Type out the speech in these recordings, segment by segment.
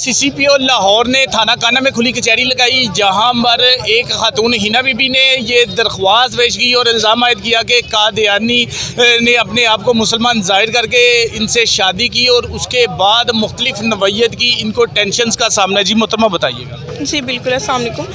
CCPO Lahore ने थाना काना में खुली कचहरी लगाई, जहां पर एक खातून हिना बीबी ने ये दरख्वास्त पेश की और इल्ज़ाम आयद किया कि कादियानी ने अपने आप को मुसलमान ज़ाहिर करके इनसे शादी की और उसके बाद मुख्तलिफ नवैयत की इनको टेंशन्स का सामना। जी मोहतरमा बताइएगा। जी बिल्कुल, अस्सलाम वालेकुम।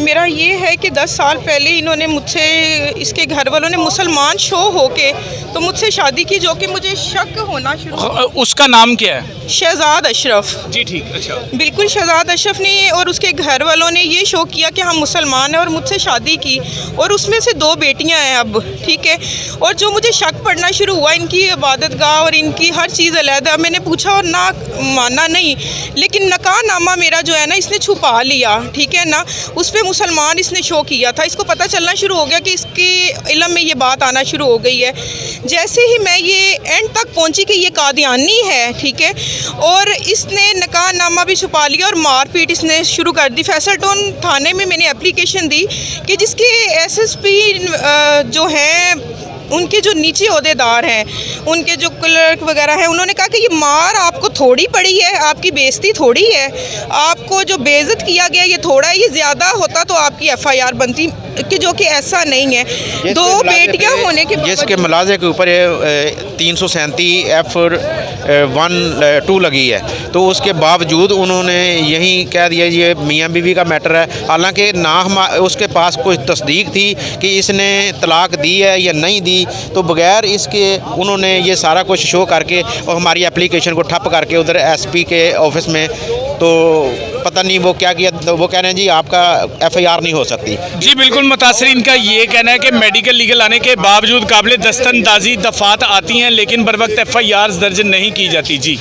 मेरा ये है कि 10 साल पहले इन्होंने मुझसे, इसके घर वालों ने मुसलमान शो होके तो मुझसे शादी की, जो कि मुझे शक होना शुरू। उसका नाम क्या है? शहजाद अशरफ। जी ठीक, अच्छा। बिल्कुल, शहजाद अशरफ ने और उसके घर वालों ने ये शो किया कि हम मुसलमान हैं और मुझसे शादी की, और उसमें से 2 बेटियां हैं अब, ठीक है। और जो मुझे शक पड़ना शुरू हुआ, इनकी इबादत गाह और इनकी हर चीज़ अलहदा, मैंने पूछा और ना माना नहीं, लेकिन नकाह नामा मेरा जो है ना इसने छुपा लिया, ठीक है ना। उस पर मुसलमान इसने शो किया था। इसको पता चलना शुरू हो गया कि इसके इल्म में ये बात आना शुरू हो गई है। जैसे ही मैं ये एंड तक पहुंची कि ये कादियानी है, ठीक है, और इसने नकाह नामा भी छुपा लिया और मारपीट इसने शुरू कर दी। फैसल टाउन थाने में मैंने एप्लीकेशन दी कि जिसके SSP जो हैं, उनके जो नीचे ओहदेदार हैं, उनके जो क्लर्क वगैरह हैं, उन्होंने कहा कि ये मार आपको थोड़ी पड़ी है, आपकी बेइज्जती थोड़ी है, आपको जो बेइज्जत किया गया ये थोड़ा है, ये ज़्यादा होता तो आपकी FIR बनती, कि जो कि ऐसा नहीं है। 2 बेटियां होने के जिसके मुलाजे के ऊपर 337 F1-2 लगी है, तो उसके बावजूद उन्होंने यही कह दिया ये मियाँ बीवी का मैटर है। हालांकि ना उसके पास कोई तस्दीक थी कि इसने तलाक दी है या नहीं दी, तो बगैर इसके उन्होंने ये सारा कुछ शो करके और हमारी एप्लीकेशन को ठप करके उधर SP के ऑफिस में, तो पता नहीं वो क्या किया, तो वो कह रहे हैं जी आपका FIR नहीं हो सकती। जी बिल्कुल, मुतासरीन का ये कहना है कि मेडिकल लीगल आने के बावजूद काबिल दस्तंदाजी दफात आती हैं, लेकिन बर वक्त FIR दर्ज नहीं की जाती। जी।